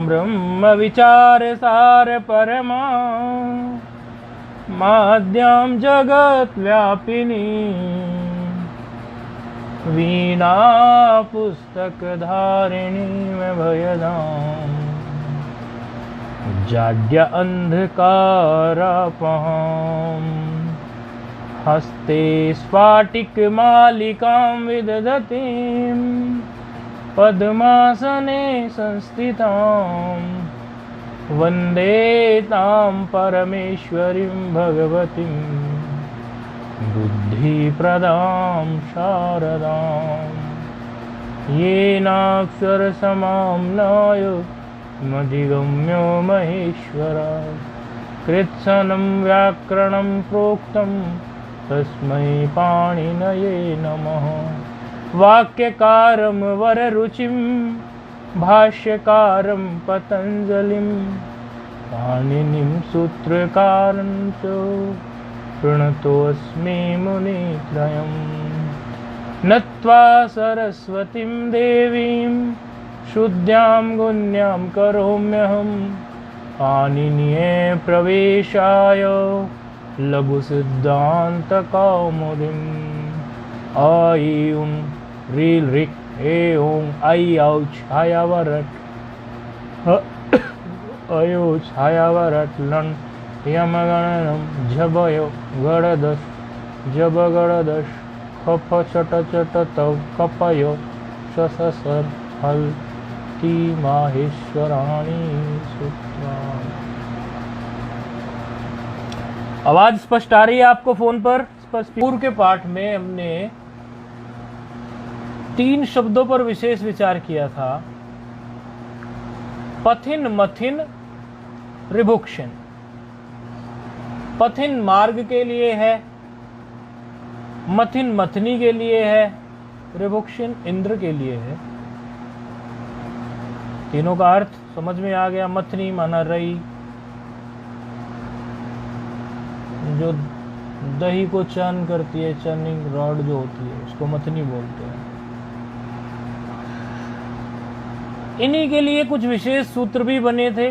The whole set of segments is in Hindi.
ब्रह्म विचार सार परमा माद्यां जगत व्यापिनी वीणा पुस्तक धारिणी में भयदाम जाड्य अंधकारपहां हस्ते स्फाटिक मालिकां विदधतीं पद्मासने संस्थितां वन्दे तां परमेश्वरीं भगवतीं बुद्धिप्रदां शारदां येनाक्षरसमाम्नाय मधिगम्यो महेश्वरा कृत्स्नं व्याकरणं प्रोक्तं तस्मै पाणिनये नमः वाक्यकारं वररुचिं भाष्यकारं पतञ्जलिं पाणिनिं सूत्रकारं च प्रणतोऽस्मि मुनित्रयं नत्वा सरस्वतीं देवीं शुद्ध्यां गुण्यां करोम्यहं पाणिनीये प्रवेशाय लघुसिद्धान्तकौमुदीम् ऐं रील रिक ऐं ऐ औ छायावरट अयो छायावरट लं यमगणनं झबयो गणदश जबगणदश खफ चट चट तव कपयो शससर हल ती माहेश्वराणी सूत्रा। आवाज स्पष्ट आ रही है आपको फोन पर? पूर्व के पाठ में हमने 3 शब्दों पर विशेष विचार किया था, पथिन मथिन रिभुक्षण। पथिन मार्ग के लिए है, मथिन मथनी के लिए है, रिभुक्षण इंद्र के लिए है। तीनों का अर्थ समझ में आ गया। मथनी माना रई, जो दही को चर्न करती है, चर्निंग रॉड जो होती है उसको मथनी बोलते हैं। इन्हीं के लिए कुछ विशेष सूत्र भी बने थे,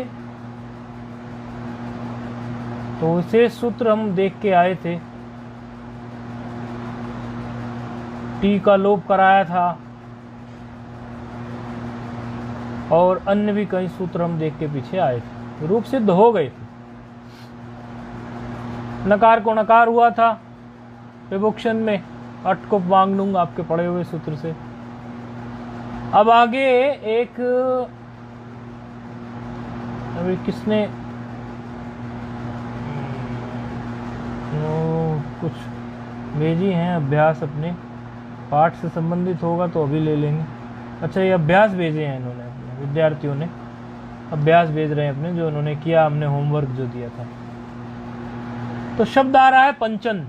तो विशेष सूत्र हम देख के आए थे। टी का लोप कराया था और अन्य भी कई सूत्र हम देख के पीछे आए थे, रूप सिद्ध हो गए थे। नकार को नकार हुआ था विभुक्षण में, अट को मांग लूंगा आपके पढ़े हुए सूत्र से। अब आगे एक अभी किसने कुछ भेजी हैं अभ्यास, अपने पाठ से संबंधित होगा तो अभी ले लेंगे। अच्छा, ये अभ्यास भेजे हैं इन्होंने, अपने विद्यार्थियों ने अभ्यास भेज रहे हैं अपने, जो उन्होंने किया, हमने होमवर्क जो दिया था। तो शब्द आ रहा है पंचन,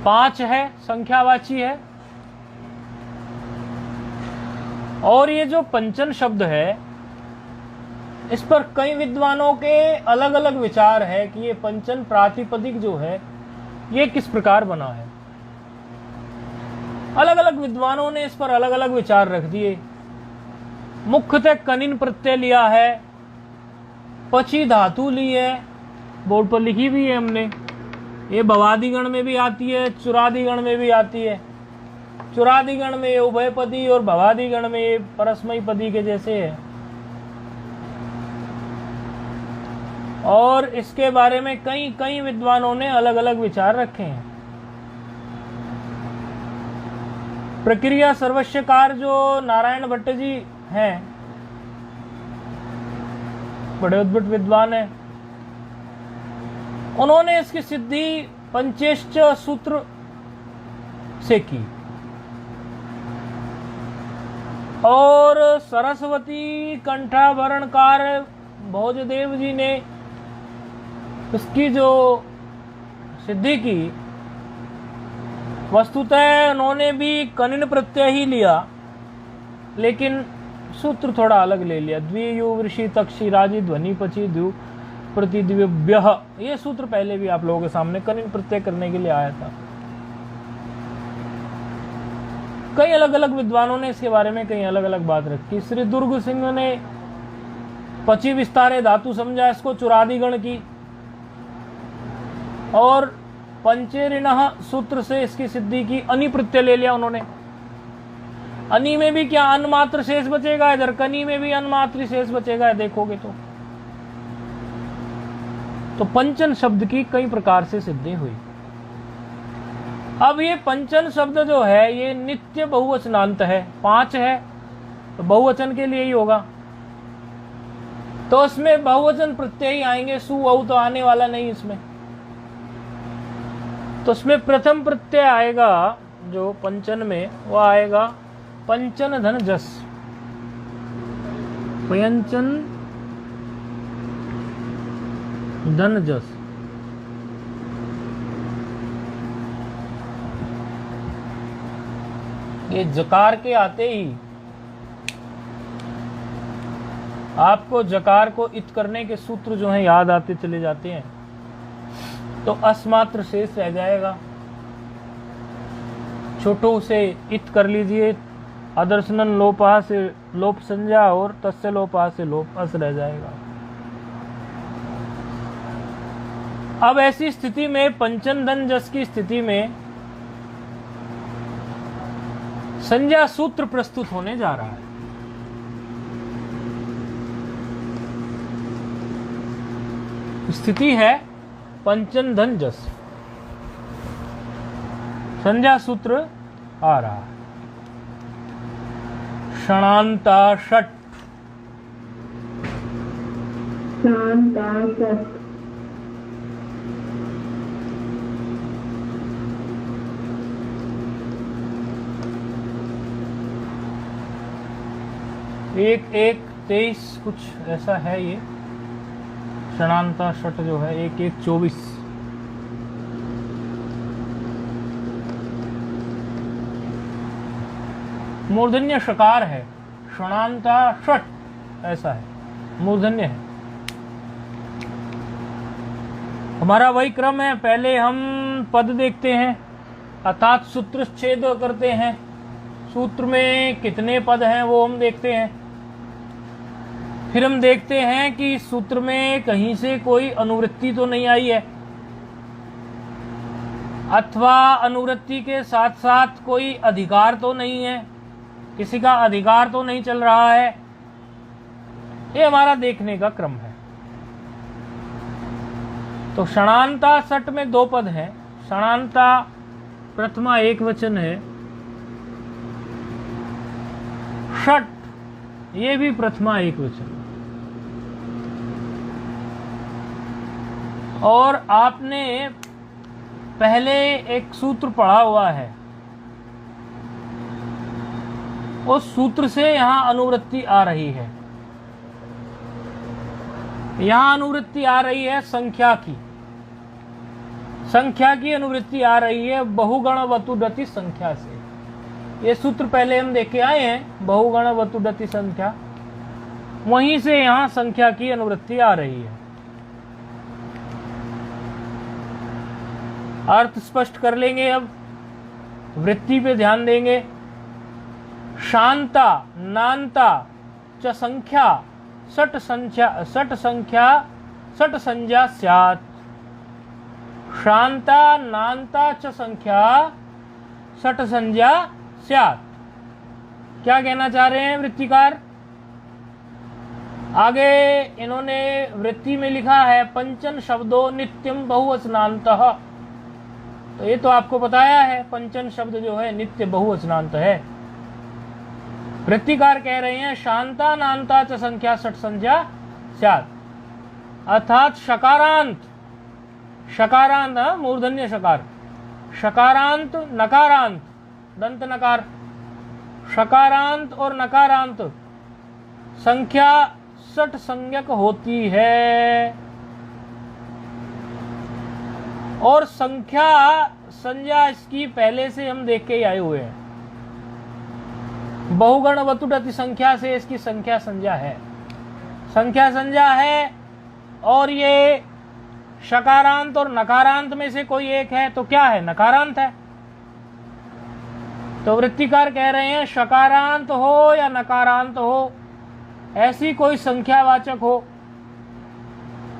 5 है, संख्यावाची है। और ये जो पंचन शब्द है, इस पर कई विद्वानों के अलग अलग विचार है कि ये पंचन प्रातिपदिक जो है ये किस प्रकार बना है। अलग अलग विद्वानों ने इस पर अलग अलग विचार रख दिए। मुख्यतः कनिन प्रत्यय लिया है, पची धातु ली है, बोर्ड पर लिखी भी है हमने। ये भवादिगण में भी आती है, चुरादिगण में भी आती है। चुरादिगण में उभयपदी और भवादिगण में परस्मयी पदी के जैसे है। और इसके बारे में कई विद्वानों ने अलग अलग विचार रखे हैं। प्रक्रिया सर्वस्वकार जो नारायण भट्ट जी हैं, बड़े अद्भुत विद्वान हैं, उन्होंने इसकी सिद्धि पंचेश्च सूत्र से की। और सरस्वती कंठाभरणकार भोजदेव जी ने इसकी जो सिद्धि की, वस्तुतः उन्होंने भी कनिन प्रत्यय ही लिया, लेकिन सूत्र थोड़ा अलग ले लिया। द्वियु वृषि तक्षि राजी ध्वनि पची द्यु प्रतिद्विव्यः, ये सूत्र पहले भी आप लोगों के सामने कनिन प्रत्यय करने के लिए आया था। कई अलग अलग विद्वानों ने इसके बारे में कई अलग अलग बात रखी। श्री दुर्ग सिंह ने पची विस्तारे धातु समझा इसको चुरादिगण की, और पंचेरिणः सूत्र से इसकी सिद्धि की। अनि प्रत्यय ले लिया उन्होंने। अनि में भी क्या अनमात्र शेष बचेगा, इधर कनी में भी अनमात्र शेष बचेगा, देखोगे तो पंचन शब्द की कई प्रकार से सिद्धि हुई। अब ये पंचन शब्द जो है ये नित्य बहुवचनांत है, 5 है तो बहुवचन के लिए ही होगा, तो इसमें बहुवचन प्रत्यय ही आएंगे, सु औ तो आने वाला नहीं इसमें। तो इसमें प्रथम प्रत्यय आएगा जो पंचन में, वो आएगा पंचन धन जस। पंचन धन जस। ये जकार के आते ही आपको जकार को इत करने के सूत्र जो हैं याद आते चले जाते हैं, तो अस्मात्र शेष रह जाएगा। छोटो से इत कर लीजिए, अदर्शनन लोपा से लोप संज्ञा और तस्य लोपा से लोप अस रह जाएगा। अब ऐसी स्थिति में पंचन धन जस की स्थिति में संज्ञा सूत्र प्रस्तुत होने जा रहा है। स्थिति है पंचन धन जस, संज्ञा सूत्र आ रहा है। षणांता षट। एक 23 कुछ ऐसा है ये षणांता षट जो है, 1-1-24। मूर्धन्य शकार है, षणांता षट ऐसा है, मूर्धन्य है। हमारा वही क्रम है, पहले हम पद देखते हैं अर्थात सूत्रच्छेद करते हैं, सूत्र में कितने पद हैं वो हम देखते हैं, फिर हम देखते हैं कि सूत्र में कहीं से कोई अनुवृत्ति तो नहीं आई है, अथवा अनुवृत्ति के साथ साथ कोई अधिकार तो नहीं है, किसी का अधिकार तो नहीं चल रहा है। ये हमारा देखने का क्रम है। तो षणांता षट में 2 पद हैं। षणांता प्रथमा एक वचन है, षट ये भी प्रथमा एक वचन। और आपने पहले एक सूत्र पढ़ा हुआ है, उस सूत्र से यहां अनुवृत्ति आ रही है। यहां अनुवृत्ति आ रही है संख्या की, संख्या की अनुवृत्ति आ रही है बहुगण वतुडति संख्या से। ये सूत्र पहले हम देख के आए हैं, बहुगण वतुडति संख्या, वहीं से यहां संख्या की अनुवृत्ति आ रही है। अर्थ स्पष्ट कर लेंगे, अब वृत्ति पे ध्यान देंगे। शांता नांता च संख्या षट संज्ञा स्यात्। शांता नांता च संख्या षट संज्ञा स्यात्। क्या कहना चाह रहे हैं वृत्तिकार? आगे इन्होंने वृत्ति में लिखा है पंचन शब्दों नित्यम बहुवचनांतः, तो ये तो आपको बताया है, पंचन शब्द जो है नित्य बहुवचनांत है। वृत्तिकार कह रहे हैं शांता नांता च संख्या षट संज्ञा स्यात्, अर्थात शकारांत, शकारांत मूर्धन्य शकार, शकारांत नकारांत दंत नकार, शकारांत और नकारांत संख्या षट संज्ञक होती है। और संख्या संज्ञा इसकी पहले से हम देख के ही आए हुए हैं, बहुगण वतुडति संख्या से इसकी संख्या संज्ञा है, संख्या संज्ञा है। और ये शकारांत और नकारांत में से कोई एक है तो क्या है? नकारांत है। तो वृत्तिकार कह रहे हैं शकारांत हो या नकारांत हो, ऐसी कोई संख्यावाचक हो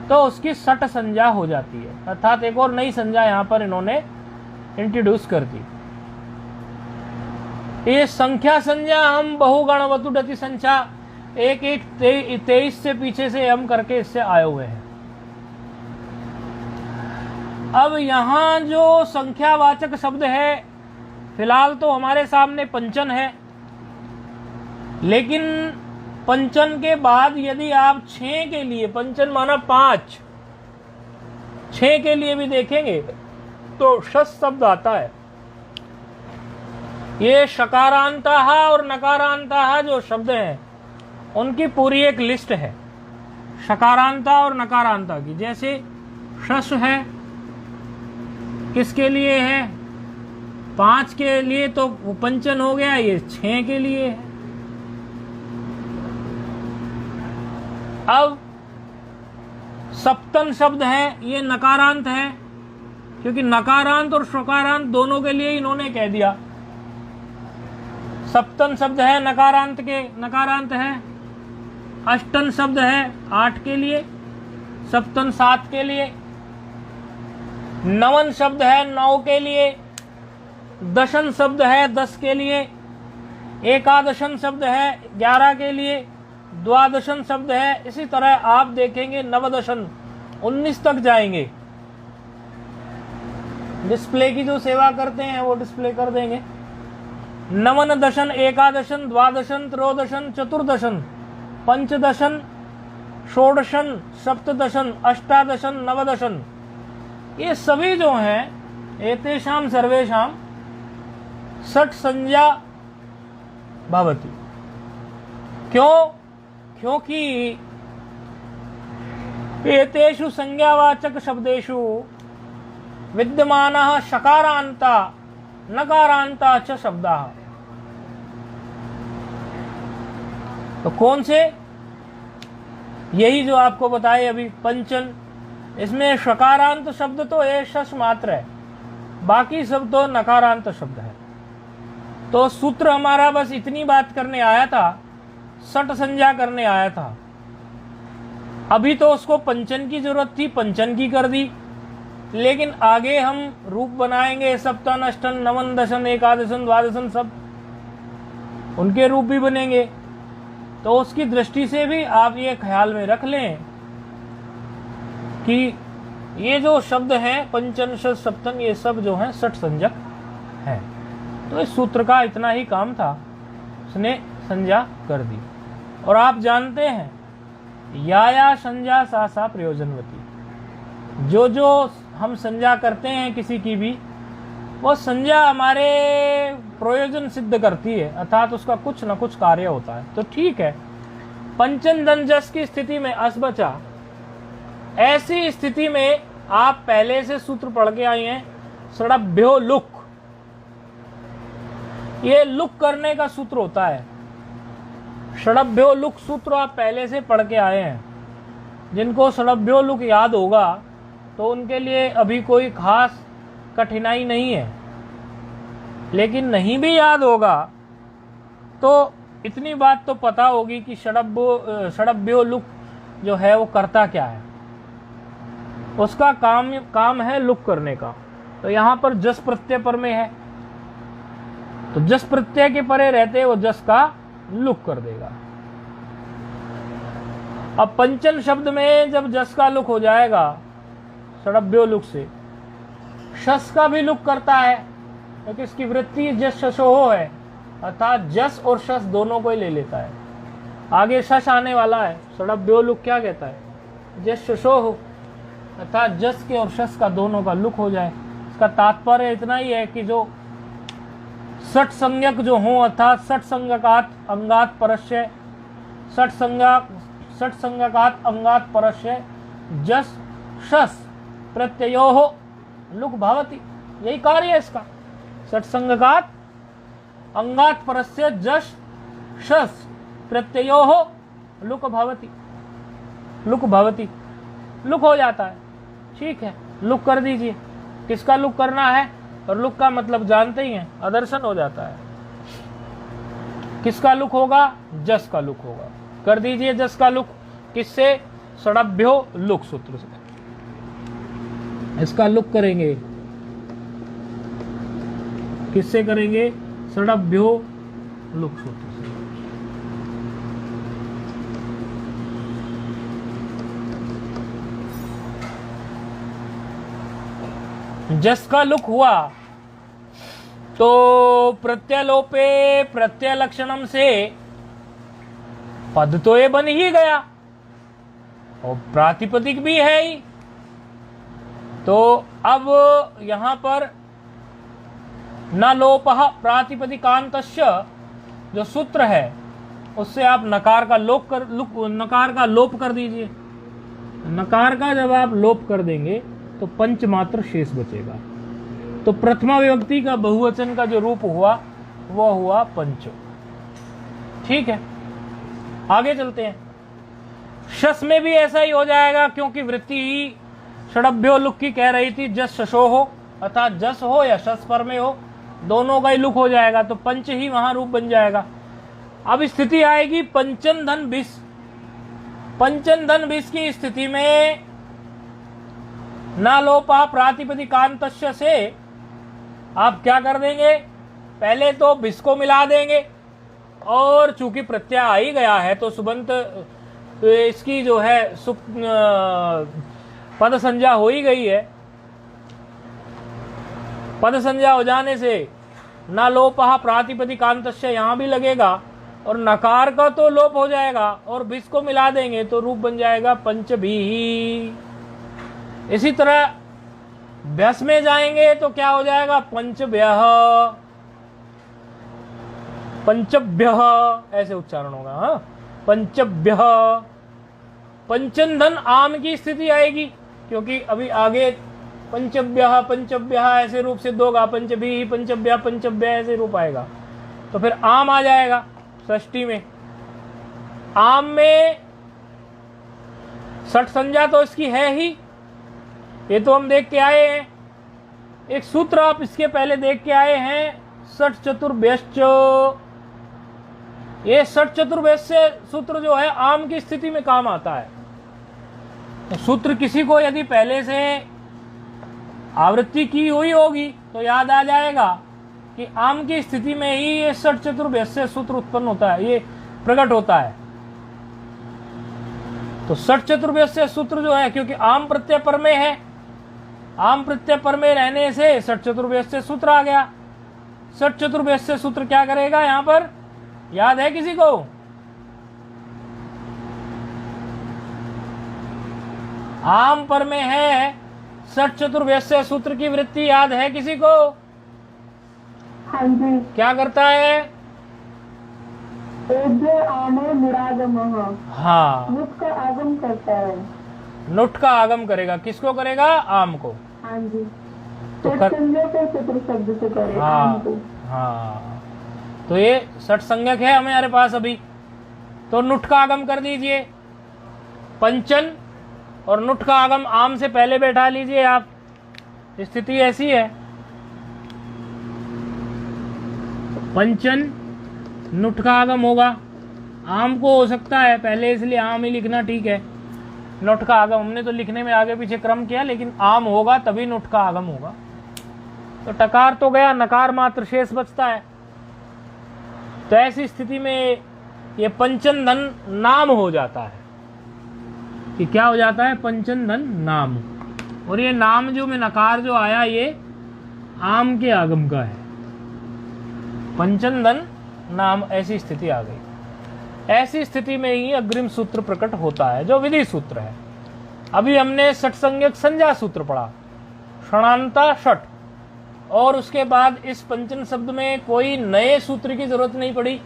तो उसकी सट संज्ञा हो जाती है, अर्थात एक और नई संज्ञा यहां पर इन्होंने इंट्रोड्यूस कर दी। ये संख्या संज्ञा हम बहुगण वतुडति संख्या 1-1-23 से पीछे से हम करके इससे आए हुए हैं। अब यहां जो संख्यावाचक शब्द है, फिलहाल तो हमारे सामने पंचन है, लेकिन पंचन के बाद यदि आप 6 के लिए, पंचन माना 5, 6 के लिए भी देखेंगे तो शस शब्द आता है। ये शकारांताः और नकारांताः जो शब्द हैं उनकी पूरी एक लिस्ट है, शकारांता और नकारांता की। जैसे शस है, किसके लिए है? 5 के लिए, तो वो पंचन हो गया। ये 6 के लिए है। अब सप्तन शब्द है, ये नकारांत है, क्योंकि नकारांत और शकारांत दोनों के लिए इन्होंने कह दिया। सप्तन शब्द है नकारांत है। अष्टन शब्द है 8 के लिए, सप्तन 7 के लिए। नवन शब्द है 9 के लिए। दशन शब्द है 10 के लिए। एकादशन शब्द है 11 के लिए। द्वादशन शब्द है, इसी तरह आप देखेंगे नवदशन 19 तक जाएंगे। डिस्प्ले की जो सेवा करते हैं वो डिस्प्ले कर देंगे। नवन दशन, एकादशन, द्वादशन, त्रयोदशन, चतुर्दशन, पंचदशन, षोडशन, सप्तदशन, अष्टादशन, नवदशन, ये सभी जो हैं एतेषां सर्वेषां षट् संज्ञा भवति। क्यों? क्योंकि एतेषु संज्ञावाचक शब्देषु विद्यमानः शकारान्ता नकारान्ता च शब्दाः। तो कौन से? यही जो आपको बताए अभी, पंचन। इसमें शकारांत शब्द तो ये शस मात्र है, बाकी सब तो नकारांत शब्द है। तो सूत्र हमारा बस इतनी बात करने आया था, सट संज्ञा करने आया था। अभी तो उसको पंचन की जरूरत थी, पंचन की कर दी, लेकिन आगे हम रूप बनाएंगे सप्तन, अष्टन, नवन, दशन, एकादशन, द्वादशन, सब उनके रूप भी बनेंगे। तो उसकी दृष्टि से भी आप ये ख्याल में रख लें कि ये जो शब्द हैं पंचन, शत, सप्तन, ये सब जो हैं सट संज्ञक हैं। तो इस सूत्र का इतना ही काम था, उसने संज्ञा कर दी। और आप जानते हैं या संज्ञा सा प्रयोजनवती। जो हम संज्ञा करते हैं किसी की भी, वो संज्ञा हमारे प्रयोजन सिद्ध करती है, अर्थात उसका कुछ न कुछ कार्य होता है। तो ठीक है, पंचन दन जस की स्थिति में अस बचा। ऐसी स्थिति में आप पहले से सूत्र पढ़ के आए हैं, सड़भ्यो लुक। ये लुक करने का सूत्र होता है, षडभ्यो लुक सूत्र आप पहले से पढ़ के आए हैं। जिनको षडभ्यो लुक याद होगा तो उनके लिए अभी कोई खास कठिनाई नहीं है, लेकिन नहीं भी याद होगा तो इतनी बात तो पता होगी कि षडभ्यो लुक जो है वो करता क्या है। उसका काम है लुक करने का। तो यहां पर जस प्रत्यय पर में है, तो जस प्रत्यय के परे रहते वो जस का लुक कर देगा। अब पंचन शब्द में जब जस का लुक हो जाएगा षडभ्यो लुक से, शस का भी लुक करता है, क्योंकि इसकी वृत्ति जस शशोहो है, अर्थात जस और शस दोनों को ही ले लेता है। आगे शश आने वाला है, षडभ्यो लुक क्या कहता है? जस शशोहो, अर्थात जस के और शस का दोनों का लुक हो जाए। इसका तात्पर्य इतना ही है कि जो सट संज्ञक जो हो, अर्थात सट संज्ञकात अंगात परस्य, सट संज्ञकात अंगात परस्य जस शस प्रत्ययोः लुक भवति। यही कार्य है इसका। सट संज्ञकात अंगात परस्य जस शस प्रत्ययोः लुक भवति। लुक भवति, लुक हो जाता है। ठीक है, लुक कर दीजिए। किसका लुक करना है? और लुक का मतलब जानते ही हैं, अदर्शन हो जाता है। किसका लुक होगा? जस का लुक होगा। कर दीजिए जस का लुक, किससे? षडभ्यो लुक सूत्र से। इसका लुक करेंगे, किससे करेंगे? षडभ्यो लुक सूत्र से। जस का लुक हुआ तो प्रत्यलोपे प्रत्यलक्षणम से पद तो ये बन ही गया और प्रातिपदिक भी है ही। तो अब यहां पर न लोपः प्रातिपदिकान्तस्य जो सूत्र है उससे आप नकार का नकार का लोप कर दीजिए। नकार का जब आप लोप कर देंगे तो पंच मात्र शेष बचेगा। तो प्रथमा विभक्ति का बहुवचन का जो रूप हुआ वह हुआ पंचो। ठीक है, आगे चलते हैं। शस में भी ऐसा ही हो जाएगा, क्योंकि वृत्ति ही षडभ्यो लुक की कह रही थी। जस शशो हो अर्थात जस हो या शस पर में हो, दोनों का ही लुक हो जाएगा, तो पंच ही वहां रूप बन जाएगा। अब स्थिति आएगी पंचन धन बिस। पंचन धन बिस की स्थिति में न लोपा प्रातिपदिकान्तस्य से आप क्या कर देंगे? पहले तो बिस को मिला देंगे, और चूंकि प्रत्यय आ ही गया है तो सुबंत इसकी जो है पद संज्ञा हो ही गई है। पद संज्ञा हो जाने से न लोपः प्रातिपदिकान्तस्य यहां भी लगेगा और नकार का तो लोप हो जाएगा, और बिस को मिला देंगे तो रूप बन जाएगा पंचभी। इसी तरह व्यस में जाएंगे तो क्या हो जाएगा? पंचव्यः, पंचभ्यः ऐसे उच्चारण होगा। हाँ, पंचभ्यः। पंचन धन आम की स्थिति आएगी, क्योंकि अभी आगे पंचभ्यः पंचभ्यः ऐसे रूप से दोगा, पंचभी पंचभ्यः पंचभ्यः ऐसे रूप आएगा, तो फिर आम आ जाएगा षष्ठी में। आम में षठ संज्ञा तो इसकी है ही, ये तो हम देख के आए हैं। एक सूत्र आप इसके पहले देख के आए हैं, षठ चतुर्भ्यश्च। ये षठ चतुर्भ्यश्च सूत्र जो है आम की स्थिति में काम आता है। तो सूत्र किसी को यदि पहले से आवृत्ति की हुई होगी तो याद आ जाएगा कि आम की स्थिति में ही ये षठ चतुर्भ्यश्च सूत्र उत्पन्न होता है, ये प्रकट होता है। तो षठ चतुर्भ्यश्च सूत्र जो है, क्योंकि आम प्रत्यय पर में है, आम प्रत्यय पर में रहने से षठ चतुर्भ्यश्च सूत्र आ गया। षठ चतुर्भ्यश्च सूत्र क्या करेगा? यहां पर याद है किसी को? आम पर में है षठ चतुर्भ्यश्च सूत्र की वृत्ति, याद है किसी को? हाँ जी। क्या करता है? आमो निरागमः। हाँ, नुट का आगम करता है। नुट का आगम करेगा, किसको करेगा? आम को। हाँ जी। तो चतुर शब्द से करे आम को। हाँ, तो ये षठ संज्ञक है हमारे पास अभी, तो नुट का आगम कर दीजिए। पंचन और नुट का आगम आम से पहले बैठा लीजिए आप। स्थिति ऐसी है, पंचन नुट का आगम होगा। आम को हो सकता है पहले, इसलिए आम ही लिखना ठीक है। नुट का आगम हमने तो लिखने में आगे पीछे क्रम किया, लेकिन आम होगा तभी नुट का आगम होगा। तो टकार तो गया, नकार मात्र शेष बचता है। तो ऐसी स्थिति में ये पंचन धन नाम हो जाता है। कि क्या हो जाता है? पंचन धन नाम। और ये नाम जो में नकार जो आया ये आम के आगम का है। पंचन धन नाम, ऐसी स्थिति आ गई। ऐसी स्थिति में ही अग्रिम सूत्र प्रकट होता है जो विधि सूत्र है। अभी हमने षट संज्ञक संज्ञा सूत्र पढ़ा, षणांता षट, और उसके बाद इस पंचन शब्द में कोई नए सूत्र की जरूरत नहीं पड़ी।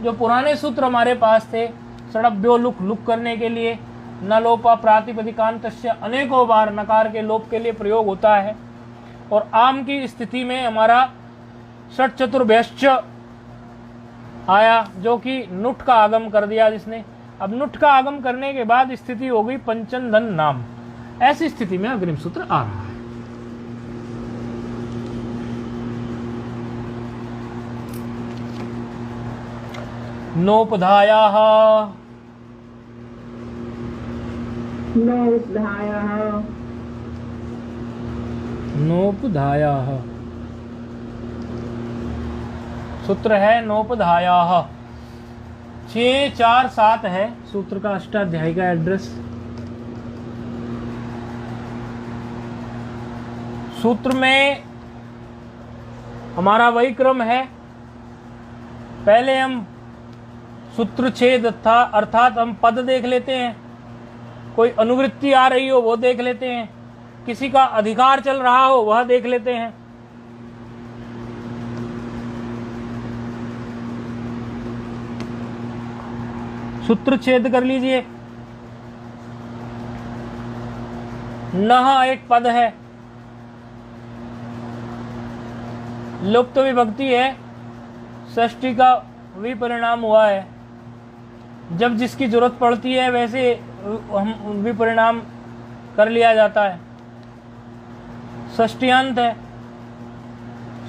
जो पुराने सूत्र हमारे पास थे षडभ्यो लुक, लुक करने के लिए, न लोपा प्रातिपदिकान्तस्य अनेकों बार नकार के लोप के लिए प्रयोग होता है। और आम की स्थिति में हमारा षट चतुर्भ्यश्च आया, जो कि नुट का आगम कर दिया जिसने। अब नुट का आगम करने के बाद स्थिति हो गई पंचन धन नाम। ऐसी स्थिति में अग्रिम सूत्र आ रहा है। नोपधायाः नोपधायः नोपधायाः, सूत्र है नोपधायाः। 647 है सूत्र का, अष्टाध्यायी का एड्रेस। सूत्र में हमारा वही क्रम है, पहले हम सूत्र छेद था अर्थात हम पद देख लेते हैं, कोई अनुवृत्ति आ रही हो वो देख लेते हैं, किसी का अधिकार चल रहा हो वह देख लेते हैं। सूत्र छेद कर लीजिए। नह एक पद है, लुप्त विभक्ति है, षष्ठी का विपरिणाम हुआ है। जब जिसकी जरूरत पड़ती है वैसे हम विपरिणाम कर लिया जाता है। षष्ठ्यांत है,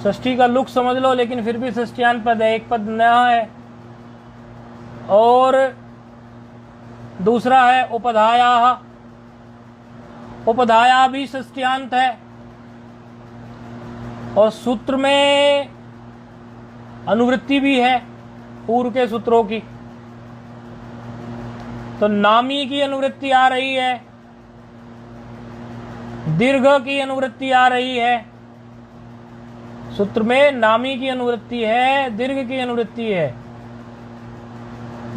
षष्ठी का लुक समझ लो लेकिन फिर भी षष्ठ्यांत पद है। एक पद न है और दूसरा है उपधाया। उपधाया भी षष्ठ्यांत है और सूत्र में अनुवृत्ति भी है पूर्व के सूत्रों की। तो नामी की अनुवृत्ति आ रही है, दीर्घ की अनुवृत्ति आ रही है। सूत्र में नामी की अनुवृत्ति है, दीर्घ की अनुवृत्ति है।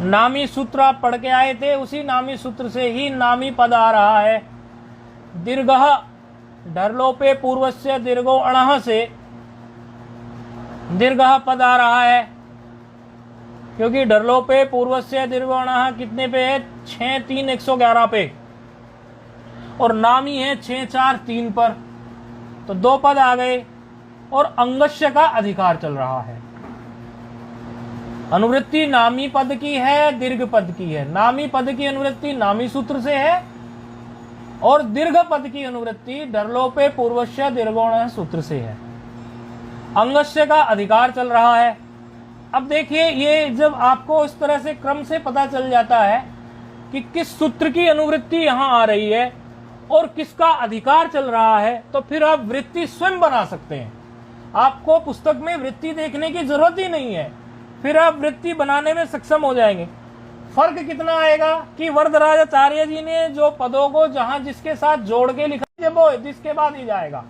नामी सूत्र आप पढ़ के आए थे, उसी नामी सूत्र से ही नामी पद आ रहा है। दीर्घ ढरलोपे पूर्वस्य दीर्घो अणः से दीर्घ पद आ रहा है, क्योंकि ढरलोपे पूर्वस्य दीर्घो अणः कितने पे है? 6 3 111 पे, और नामी है 6 4 3 पर। तो 2 पद आ गए और अंगस्य का अधिकार चल रहा है। अनुवृत्ति नामी पद की है, दीर्घ पद की है। नामी पद की अनुवृत्ति नामी सूत्र से है और दीर्घ पद की अनुवृत्ति ढरलोपे पूर्वस्य दीर्घोण सूत्र से है। अंगस्य का अधिकार चल रहा है। अब देखिए, ये जब आपको इस तरह से क्रम से पता चल जाता है कि किस सूत्र की अनुवृत्ति यहां आ रही है और किसका अधिकार चल रहा है, तो फिर आप वृत्ति स्वयं बना सकते हैं। आपको पुस्तक में वृत्ति देखने की जरूरत ही नहीं है, फिर आप वृत्ति बनाने में सक्षम हो जाएंगे। फर्क कितना आएगा कि वरदराजाचार्य जी ने जो पदों को जहां जिसके साथ जोड़ के लिखा है वो जिसके बाद ही जाएगा।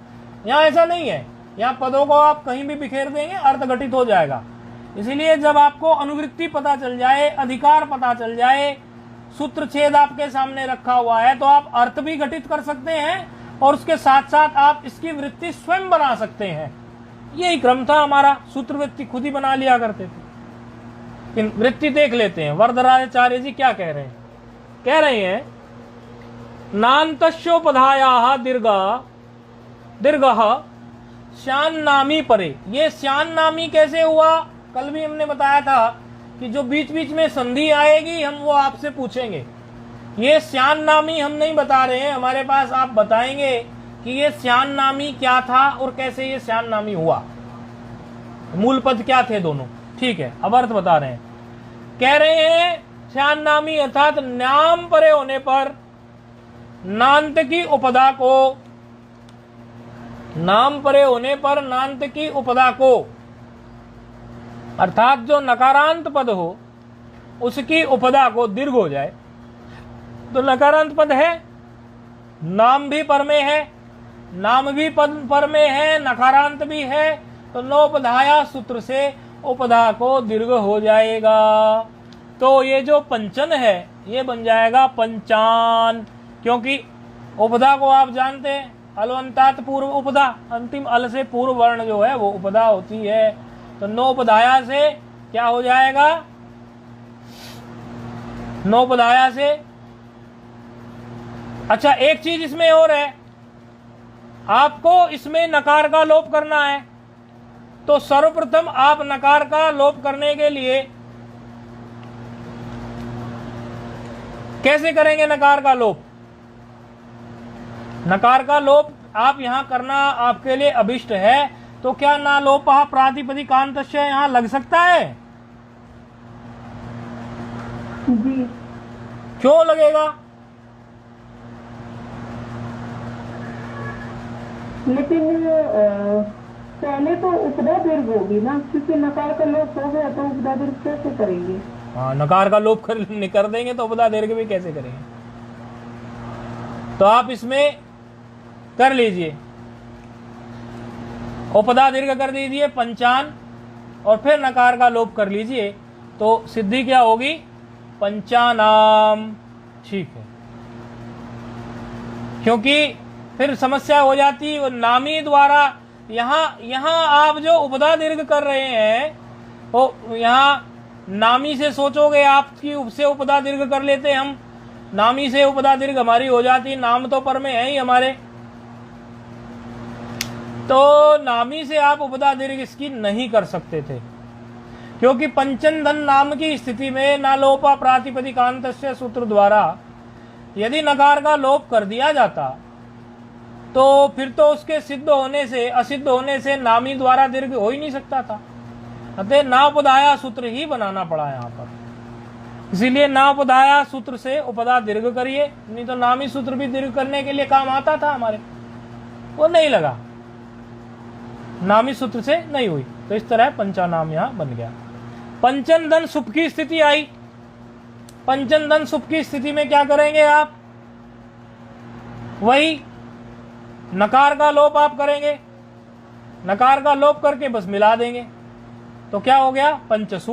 यहाँ ऐसा नहीं है, यहाँ पदों को आप कहीं भी बिखेर देंगे अर्थ घटित हो जाएगा। इसीलिए जब आपको अनुवृत्ति पता चल जाए, अधिकार पता चल जाए, सूत्र छेद आपके सामने रखा हुआ है, तो आप अर्थ भी घटित कर सकते हैं और उसके साथ साथ आप इसकी वृत्ति स्वयं बना सकते हैं। यही क्रम था हमारा, सूत्र वृत्ति खुद ही बना लिया करते थे। वृत्ति देख लेते हैं, वरदराजाचार्य जी क्या कह रहे हैं। कह रहे हैं नान्तस्योपधायाः दीर्घः श्यान नामी परे। ये श्यान नामी कैसे हुआ? कल भी हमने बताया था कि जो बीच बीच में संधि आएगी हम वो आपसे पूछेंगे। ये श्यान नामी हम नहीं बता रहे हैं, हमारे पास आप बताएंगे कि ये श्यान नामी क्या था और कैसे ये श्यान नामी हुआ, मूल पद क्या थे दोनों। ठीक है, अब अर्थ बता रहे हैं। कह रहे हैं श्यान नामी अर्थात नाम परे होने पर नांत की उपदा को, नाम परे होने पर नांत की उपदा को, अर्थात जो नकारांत पद हो उसकी उपदा को दीर्घ हो जाए। तो नकारांत पद है, नाम भी पर में है, नाम भी पद पर में है, नकारांत भी है, तो नोपधाया सूत्र से उपधा को दीर्घ हो जाएगा। तो ये जो पंचन है ये बन जाएगा पंचान, क्योंकि उपधा को आप जानते हैं अलवंतात पूर्व उपधा, अंतिम अल से पूर्व वर्ण जो है वो उपधा होती है। तो नोपधाया से क्या हो जाएगा? नोपधाया से। अच्छा, एक चीज इसमें और है, आपको इसमें नकार का लोप करना है। तो सर्वप्रथम आप नकार का लोप करने के लिए कैसे करेंगे? नकार का लोप, नकार का लोप आप यहां करना आपके लिए अभिष्ट है। तो क्या ना लोपः प्रातिपदिकांतस्य यहां लग सकता है? जी। क्यों लगेगा? लेकिन पहले तो उपदा दीर्घ होगी ना, क्योंकि नकार का लोप हो गया तो उपदा दीर्घ कैसे करेंगे? हाँ, नकार का लोप कर देंगे तो उपदा दीर्घ भी कैसे करेंगे? तो आप इसमें कर लीजिए, उपदा दीर्घ कर दीजिए पंचान, और फिर नकार का लोप कर लीजिए, तो सिद्धि क्या होगी? पंचानाम। ठीक है, क्योंकि फिर समस्या हो जाती है नामी द्वारा। यहां आप जो उपदा दीर्घ कर रहे हैं वो यहां नामी से सोचोगे, आपकी उप से उपदा दीर्घ कर लेते हम, नामी से उपदा दीर्घ हमारी हो जाती, नाम तो पर में है ही हमारे, तो नामी से आप उपदा दीर्घ इसकी नहीं कर सकते थे, क्योंकि पंचन धन नाम की स्थिति में न लोपा प्रातिपदिकांतस्य सूत्र द्वारा यदि नकार का लोप कर दिया जाता तो फिर तो उसके सिद्ध होने से असिद्ध होने से नामी द्वारा दीर्घ हो ही नहीं सकता था। अतः नापदाया सूत्र ही बनाना पड़ा यहाँ पर, इसीलिए नापदाया सूत्र से उपदा दीर्घ करिए, नहीं तो नामी सूत्र भी दीर्घ करने के लिए काम आता था हमारे, वो नहीं लगा, नामी सूत्र से नहीं हुई, तो इस तरह पंचानाम यहाँ बन गया। पंचन धन सुप की स्थिति आई। पंचन धन सुप की स्थिति में क्या करेंगे आप? वही नकार का लोप आप करेंगे, नकार का लोप करके बस मिला देंगे, तो क्या हो गया? पंचसु।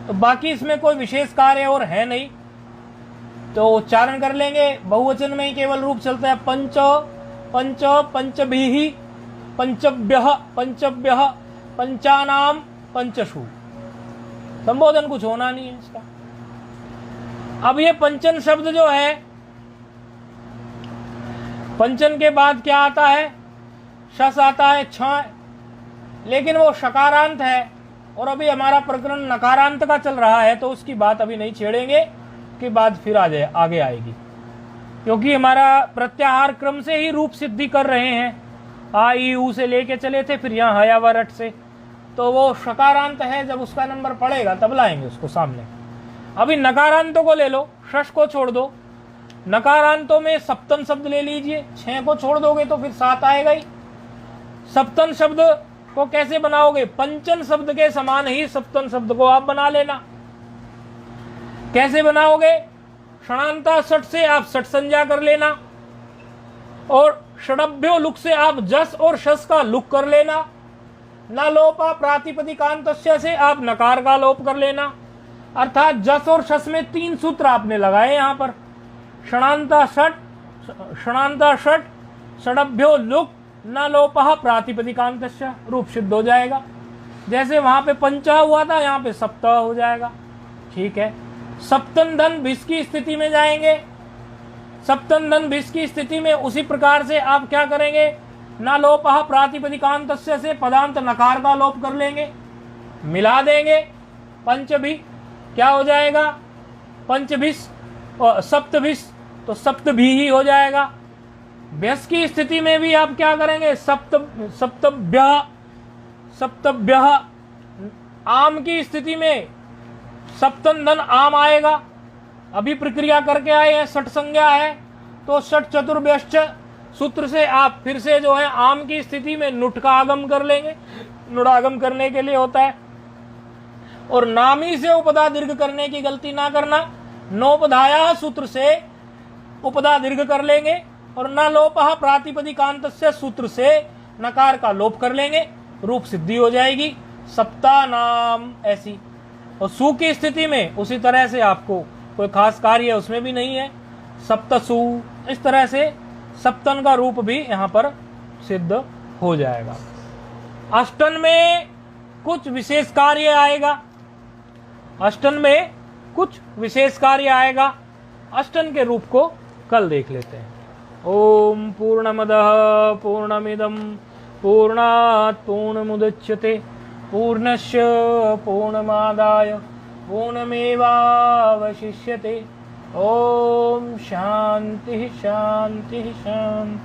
तो बाकी इसमें कोई विशेष कार्य और है नहीं, तो उच्चारण कर लेंगे, बहुवचन में ही केवल रूप चलता है, पंच पंच पंचभिः पंचभ्यः पंचभ्यः पंचानाम पंचसु, संबोधन कुछ होना नहीं है इसका। अब ये पंचन शब्द जो है, पंचन के बाद क्या आता है? शस आता है, छ, लेकिन वो शकारांत है और अभी हमारा प्रकरण नकारांत का चल रहा है, तो उसकी बात अभी नहीं छेड़ेंगे, उसकी बात फिर आगे आएगी, क्योंकि हमारा प्रत्याहार क्रम से ही रूप सिद्धि कर रहे हैं, आ ई ऊ से लेके चले थे, फिर यहाँ हया व रट से, तो वो शकारांत है, जब उसका नंबर पड़ेगा तब लाएंगे उसको सामने। अभी नकारांतों को ले लो, शश को छोड़ दो, नकारांतों में सप्तन शब्द ले लीजिए, 6 को छोड़ दोगे तो फिर 7 आएगा ही। सप्तन शब्द को कैसे बनाओगे? पंचन शब्द के समान ही सप्तन शब्द को आप बना लेना। कैसे बनाओगे? षणांता षट से आप षट संज्ञा कर लेना, और षडभ्यो लुक से आप जस और शस का लुक कर लेना, न लोपा प्रातिपदिकांतस्य से आप नकार का लोप कर लेना, अर्थात जस और शस में 3 सूत्र आपने लगाए यहां पर, षणांता षट षडभ्यो लुक न लोपः प्रातिपदिकांतस्य, रूप सिद्ध हो जाएगा। जैसे वहां पे पंचा हुआ था, यहाँ पे सप्ताह हो जाएगा। ठीक है, सप्तन धन भिस की स्थिति में जाएंगे, सप्तन धन भिस की स्थिति में उसी प्रकार से आप क्या करेंगे? न लोपः प्रातिपदिकांतस्य से पदांत नकार का लोप कर लेंगे, मिला देंगे, पंचभी क्या हो जाएगा? पंचभिस और सप्तभिस, तो सप्तभी ही हो जाएगा। व्यस की स्थिति में भी आप क्या करेंगे? सप्तभ्यः। आम की स्थिति में सप्तन धन आम आएगा, अभी प्रक्रिया करके आए हैं, षट संज्ञा है, तो षट चतुर्भ्यश्च सूत्र से आप फिर से जो है आम की स्थिति में नुट का आगम कर लेंगे, नुडागम करने के लिए होता है। और नामी से उपदा दीर्घ करने की गलती ना करना, नोपधाया सूत्र से उपदा दीर्घ कर लेंगे, और न लोपः प्रातिपदिकांतस्य सूत्र से नकार का लोप कर लेंगे, रूप सिद्धि हो जाएगी, सप्ता नाम ऐसी। और सु की स्थिति में उसी तरह से आपको कोई खास कार्य उसमें भी नहीं है, सप्तसु, इस तरह से सप्तन का रूप भी यहाँ पर सिद्ध हो जाएगा। अष्टन में कुछ विशेष कार्य आएगा, अष्टन में कुछ विशेष कार्य आएगा, अष्टन के रूप को कल देख लेते हैं। ओम पूर्णमदः पूर्णमिदं पूर्णात् पूर्णमुदच्यते पूर्णस्य पूर्णमादाय पूर्णमेवावशिष्यते। ओम शांति शांति शांति।